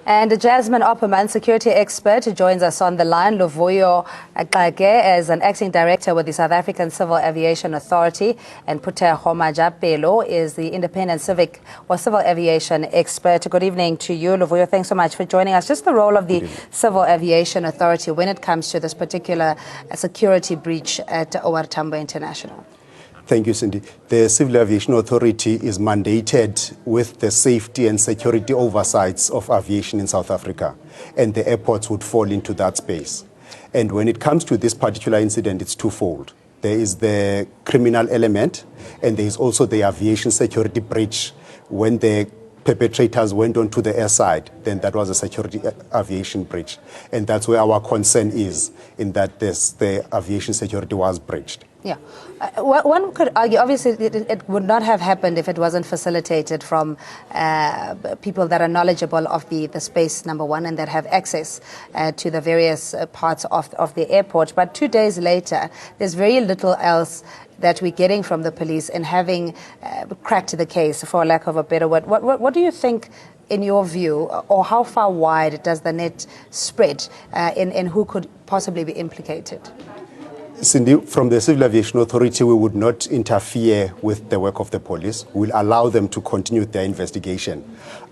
And Jasmine Opperman, security expert, joins us on the line. Luvuyo Xake is an acting director with the South African Civil Aviation Authority, and Phuthego Majapelo is the independent civil aviation expert. Good evening to you, Luvuyo. Thanks so much for joining us. Just the role of the Civil Aviation Authority when it comes to this particular security breach at OR Tambo International. Thank you, Cindy. The Civil Aviation Authority is mandated with the safety and security oversights of aviation in South Africa, and the airports would fall into that space. And when it comes to this particular incident, it's twofold. There is the criminal element, and there is also the aviation security breach. When the perpetrators went onto the airside, then that was a security aviation breach. And that's where our concern is, in that the aviation security was breached. Yeah. One could argue, obviously, it would not have happened if it wasn't facilitated from people that are knowledgeable of the space, number one, and that have access to the various parts of the airport. But 2 days later, there's very little else that we're getting from the police in having cracked the case, for lack of a better word. What do you think, in your view, or how far wide does the net spread in who could possibly be implicated? Cindy, from the Civil Aviation Authority, we would not interfere with the work of the police. We'll allow them to continue their investigation.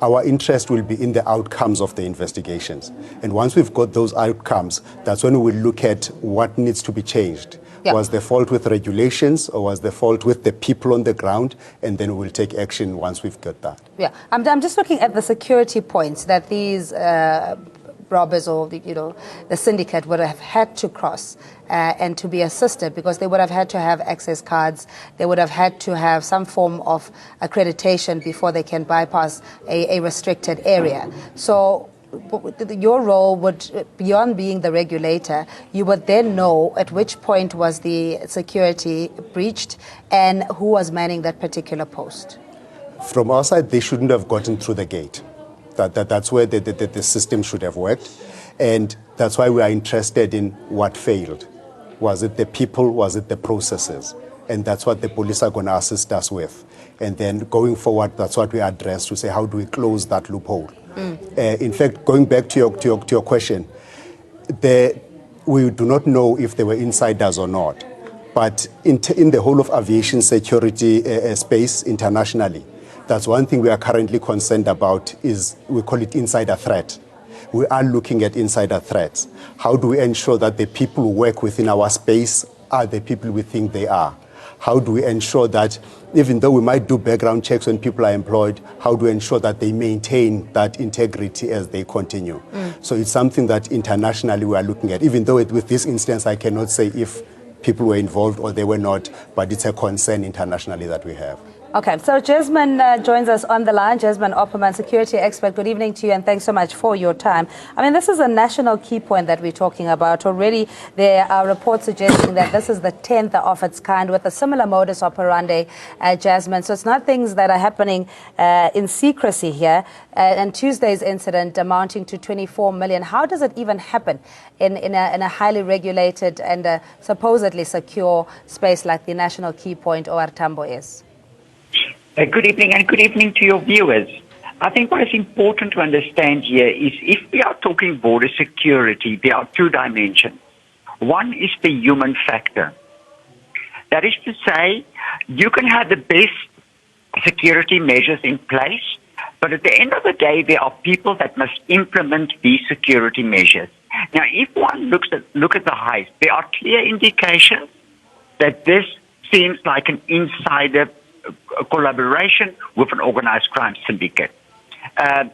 Our interest will be in the outcomes of the investigations. And once we've got those outcomes, that's when we will look at what needs to be changed. Yep. Was the fault with regulations, or was the fault with the people on the ground? And then we'll take action once we've got that. Yeah, I'm just looking at the security points that these robbers or the syndicate would have had to cross and to be assisted, because they would have had to have access cards. They would have had to have some form of accreditation before they can bypass a restricted area. So your role would, beyond being the regulator, you would then know at which point was the security breached and who was manning that particular post. From our side, they shouldn't have gotten through the gate. That's where the system should have worked. And that's why we are interested in what failed. Was it the people? Was it the processes? And that's what the police are going to assist us with. And then going forward, that's what we address, to say, how do we close that loophole? In fact, going back to your question, we do not know if they were insiders or not. But in the whole of aviation security space internationally, that's one thing we are currently concerned about, is we call it insider threat. We are looking at insider threats. How do we ensure that the people who work within our space are the people we think they are? How do we ensure that, even though we might do background checks when people are employed, how do we ensure that they maintain that integrity as they continue? So it's something that internationally we are looking at. Even though with this instance, I cannot say if people were involved or they were not, but it's a concern internationally that we have. Okay, so Jasmine joins us on the line. Jasmine Opperman, security expert. Good evening to you, and thanks so much for your time. I mean, this is a national key point that we're talking about. Already there are reports suggesting that this is the 10th of its kind with a similar modus operandi, Jasmine. So it's not things that are happening in secrecy here. And Tuesday's incident amounting to 24 million. How does it even happen in a highly regulated and supposedly secure space like the national key point OR Tambo is? Good evening, and good evening to your viewers. I think what is important to understand here is, if we are talking border security, there are two dimensions. One is the human factor. That is to say, you can have the best security measures in place, but at the end of the day, there are people that must implement these security measures. Now, if one look at the heist, there are clear indications that this seems like an insider collaboration with an organized crime syndicate.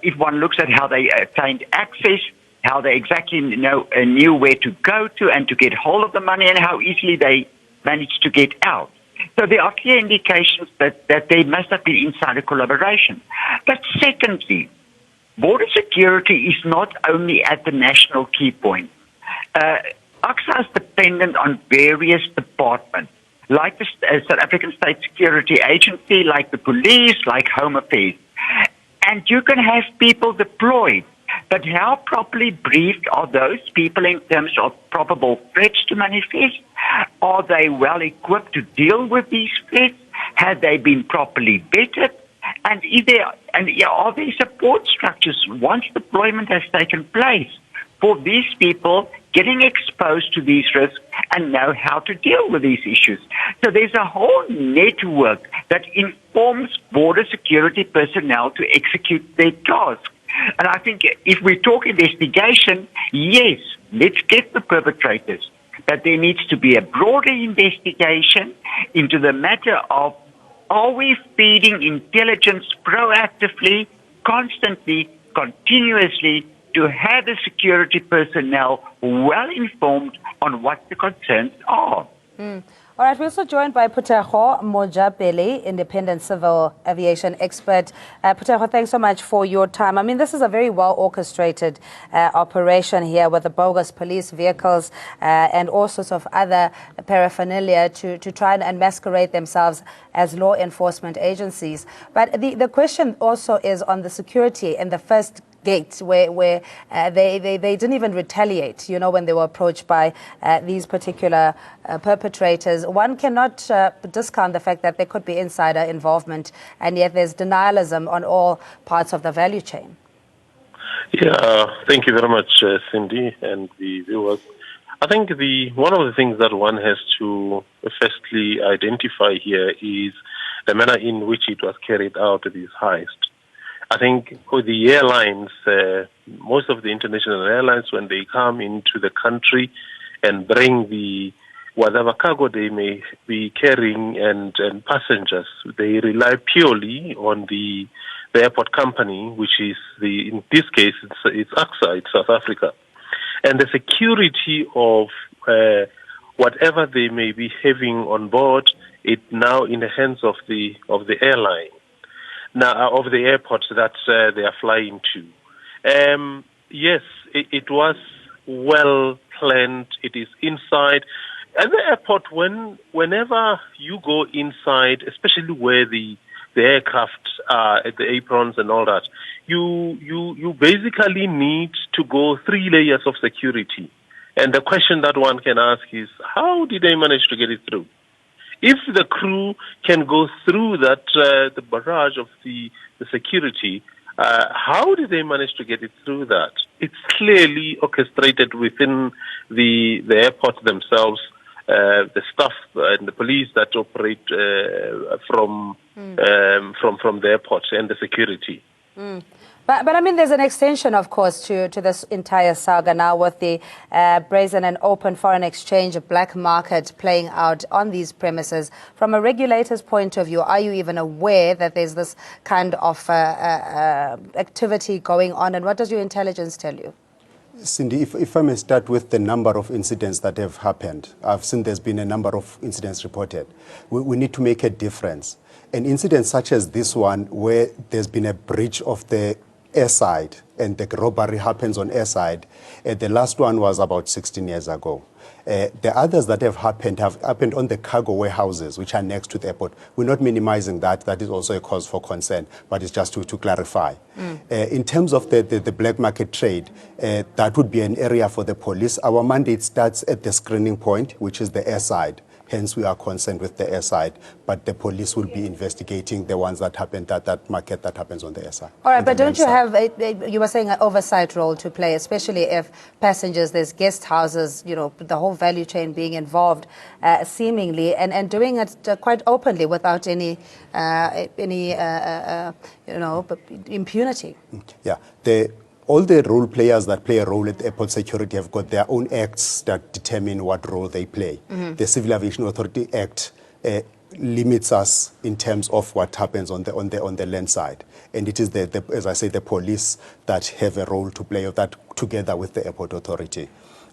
If one looks at how they obtained access, how they exactly knew where to go to and to get hold of the money, and how easily they managed to get out. So there are clear indications that there must have been insider collaboration. But secondly, border security is not only at the national key point. AXA is dependent on various departments, like the South African State Security Agency, like the police, like Home Affairs. And you can have people deployed, but how properly briefed are those people in terms of probable threats to manifest? Are they well equipped to deal with these threats? Have they been properly vetted? And are there support structures once deployment has taken place for these people getting exposed to these risks and know how to deal with these issues? So there's a whole network that informs border security personnel to execute their task. And I think if we talk investigation, yes, let's get the perpetrators. But there needs to be a broader investigation into the matter of, are we feeding intelligence proactively, constantly, continuously, to have the security personnel well informed on what the concerns are? All right, we're also joined by Phuthego Mojapele, independent civil aviation expert. Phuthego, thanks so much for your time. I mean, this is a very well orchestrated operation here with the bogus police vehicles and all sorts of other paraphernalia to try and masquerade themselves as law enforcement agencies. But the question also is on the security in the first gate where they didn't even retaliate, you know, when they were approached by these particular perpetrators. One cannot discount the fact that there could be insider involvement, and yet there's denialism on all parts of the value chain. Yeah, thank you very much, Cindy and the viewers. I think one of the things that one has to firstly identify here is the manner in which it was carried out, this heist. I think with the airlines, most of the international airlines, when they come into the country and bring whatever cargo they may be carrying and passengers, they rely purely on the airport company, which is in this case, it's AXA, it's South Africa. And the security of whatever they may be having on board, it now in the hands of the airline. Now, of the airports that they are flying to. Yes, it was well planned. It is inside. At the airport, whenever you go inside, especially where the aircraft are at the aprons and all that, you basically need to go 3 layers of security. And the question that one can ask is, how did they manage to get it through? If the crew can go through that, the barrage of the security, how did they manage to get it through that? It's clearly orchestrated within the airport themselves, the staff and the police that operate from the airport and the security. But I mean, there's an extension, of course, to this entire saga now with the brazen and open foreign exchange black market playing out on these premises. From a regulator's point of view, are you even aware that there's this kind of activity going on? And what does your intelligence tell you? Cindy, if I may start with the number of incidents that have happened. I've seen there's been a number of incidents reported. We need to make a difference. An incident such as this one, where there's been a breach of the airside and the robbery happens on airside, the last one was about 16 years ago. The others that have happened on the cargo warehouses, which are next to the airport. We're not minimizing that. That is also a cause for concern, but it's just to clarify. In terms of the black market trade, that would be an area for the police. Our mandate starts at the screening point, which is the airside. Hence, we are concerned with the airside, but the police will be investigating the ones that happen, that market that happens on the airside. All right, but don't you have, you were saying, an oversight role to play, especially if passengers, there's guest houses, you know, the whole value chain being involved, seemingly, and doing it quite openly without any impunity. Yeah. All the role players that play a role at airport security have got their own acts that determine what role they play. The Civil Aviation Authority Act limits us in terms of what happens on the land side, and it is as I say, the police that have a role to play that together with the airport authority.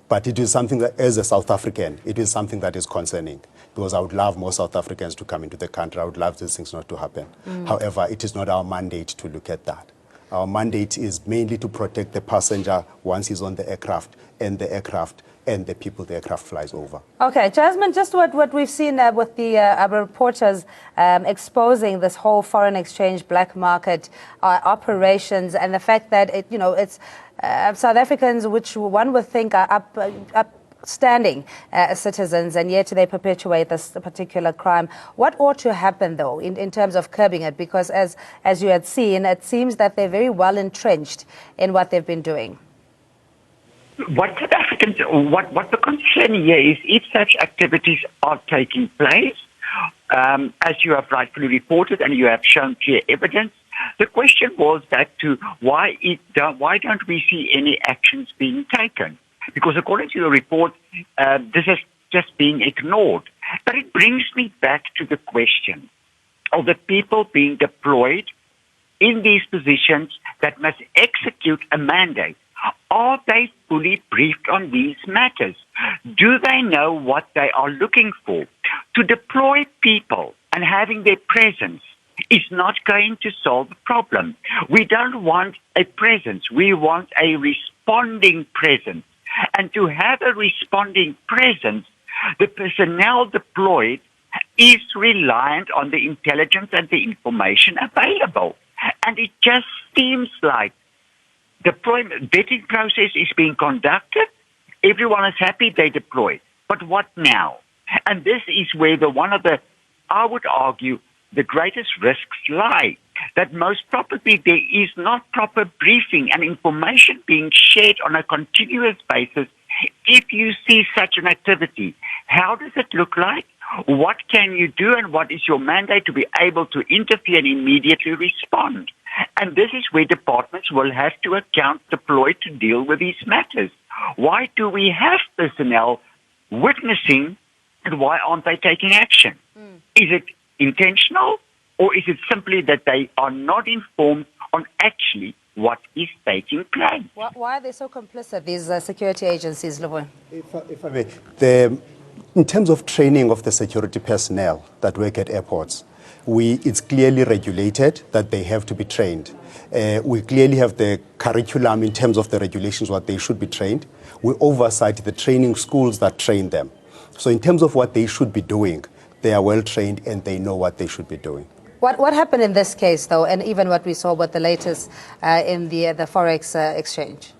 But it is something that, as a South African, it is something that is concerning, because I would love more South Africans to come into the country. I would love these things not to happen. However, it is not our mandate to look at that. Our mandate is mainly to protect the passenger once he's on the aircraft and the people the aircraft flies over. Okay, Jasmine, just what we've seen with the reporters exposing this whole foreign exchange black market operations, and the fact that it's South Africans, which one would think are standing citizens, and yet they perpetuate this particular crime. What ought to happen, though, in terms of curbing it? Because as you had seen, it seems that they're very well entrenched in what they've been doing. What South Africans, what the concern here is, if such activities are taking place, as you have rightfully reported and you have shown clear evidence, the question was that to why don't we see any actions being taken? Because according to the report, this is just being ignored. But it brings me back to the question of the people being deployed in these positions that must execute a mandate. Are they fully briefed on these matters? Do they know what they are looking for? To deploy people and having their presence is not going to solve the problem. We don't want a presence. We want a responding presence. And to have a responding presence, the personnel deployed is reliant on the intelligence and the information available. And it just seems like the vetting process is being conducted. Everyone is happy they deploy. But what now? And this is where I would argue, the greatest risks lie. That most probably there is not proper briefing and information being shared on a continuous basis. If you see such an activity, how does it look like? What can you do, and what is your mandate to be able to interfere and immediately respond? And this is where departments will have to account deployed to deal with these matters. Why do we have personnel witnessing, and why aren't they taking action? Is it intentional, or is it simply that they are not informed on actually what is taking place? Why are they so complicit, these security agencies, Leboe? If I may, in terms of training of the security personnel that work at airports, it's clearly regulated that they have to be trained. We clearly have the curriculum in terms of the regulations, what they should be trained. We oversight the training schools that train them. So in terms of what they should be doing, they are well trained and they know what they should be doing. What happened in this case, though, and even what we saw with the latest in the forex exchange?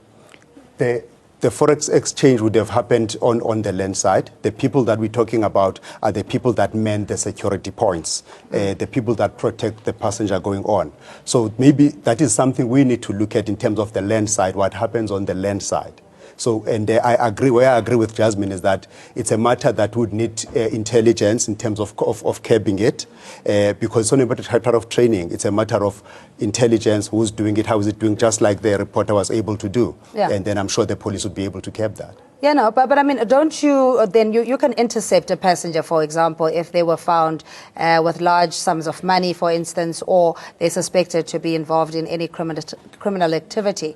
The forex exchange would have happened on the land side. The people that we're talking about are the people that man the security points, the people that protect the passenger going on. So maybe that is something we need to look at in terms of the land side, what happens on the land side. So, and I agree with Jasmine is that it's a matter that would need intelligence in terms of curbing it, because it's only a matter of training. It's a matter of intelligence, who's doing it, how is it doing, just like the reporter was able to do. Yeah. And then I'm sure the police would be able to curb that. Yeah, no, but I mean, don't you, then you can intercept a passenger, for example, if they were found with large sums of money, for instance, or they're suspected to be involved in any criminal activity.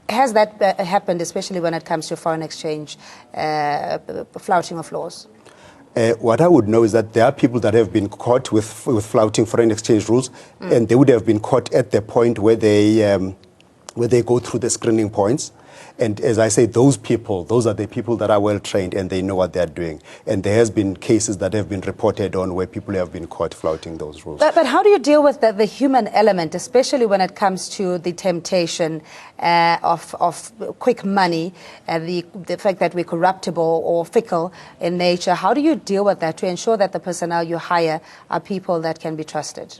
Has that happened, especially when it comes to foreign exchange, flouting of laws? What I would know is that there are people that have been caught with flouting foreign exchange rules, and they would have been caught at the point where they go through the screening points. And as I say, those are the people that are well trained and they know what they're doing. And there has been cases that have been reported on where people have been caught flouting those rules. But how do you deal with the human element, especially when it comes to the temptation of quick money and the fact that we're corruptible or fickle in nature? How do you deal with that to ensure that the personnel you hire are people that can be trusted?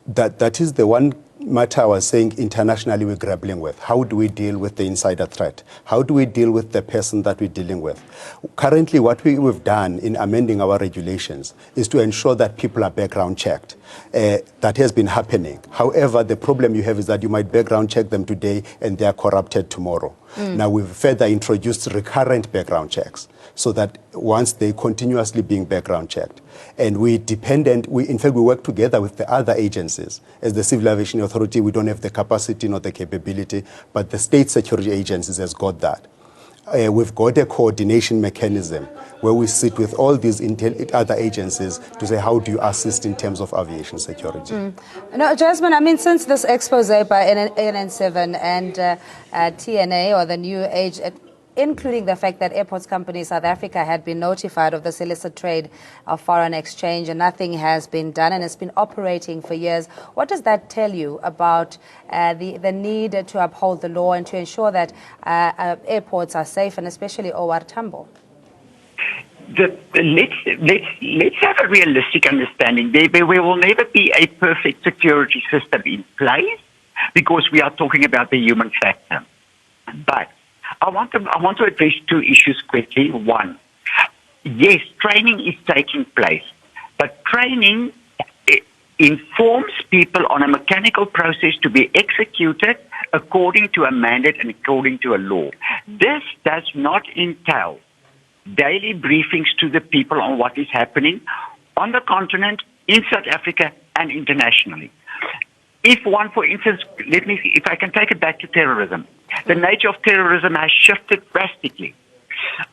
That is the one matter I was saying internationally we're grappling with. How do we deal with the insider threat? How do we deal with the person that we're dealing with? Currently, what we've done in amending our regulations is to ensure that people are background checked. That has been happening. However, the problem you have is that you might background check them today and they are corrupted tomorrow. Now, we've further introduced recurrent background checks so that once they continuously being background checked. And in fact, we work together with the other agencies. As the Civil Aviation Authority, we don't have the capacity nor the capability, but the state security agencies has got that. We've got a coordination mechanism where we sit with all these other agencies to say, how do you assist in terms of aviation security? No, Jasmine, I mean, since this expose by NN7 and TNA, or the new age including the fact that Airports Company South Africa had been notified of this illicit trade of foreign exchange and nothing has been done, and it's been operating for years. What does that tell you about the need to uphold the law and to ensure that airports are safe, and especially OR Tambo? Let's have a realistic understanding. There will never be a perfect security system in place because we are talking about the human factor. But I want to address two issues quickly. One, yes, training is taking place, but training informs people on a mechanical process to be executed according to a mandate and according to a law. This does not entail daily briefings to the people on what is happening on the continent, in South Africa, and internationally. If one, for instance, if I can take it back to terrorism, the nature of terrorism has shifted drastically.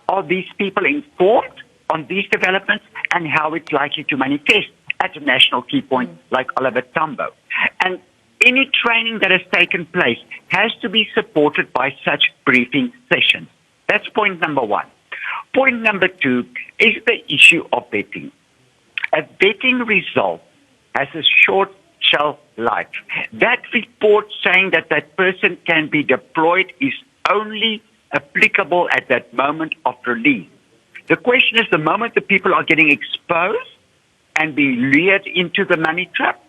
Are these people informed on these developments and how it's likely to manifest at a national key point like Oliver Tambo? And any training that has taken place has to be supported by such briefing sessions. That's point number one. Point number two is the issue of vetting. A vetting result has a short shelf life. That report saying that that person can be deployed is only applicable at that moment of release. The question is, the moment the people are getting exposed and be lured into the money trap,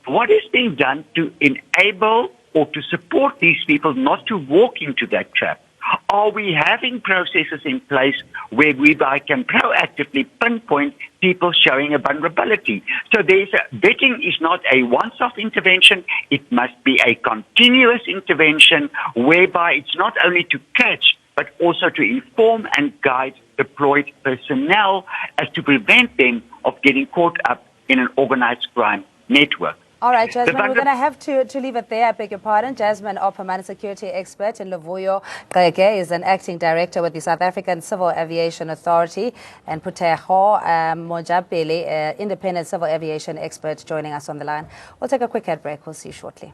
what is being done to enable or to support these people not to walk into that trap? Are we having processes in place where we can proactively pinpoint people showing a vulnerability? So vetting is not a once-off intervention. It must be a continuous intervention whereby it's not only to catch, but also to inform and guide deployed personnel as to prevent them of getting caught up in an organized crime network. All right, Jasmine, we're going to have to leave it there. I beg your pardon. Jasmine Opperman, security expert, and Luvuyo Gege is an acting director with the South African Civil Aviation Authority, and Puteho Mojapele, independent civil aviation expert, joining us on the line. We'll take a quick ad break. We'll see you shortly.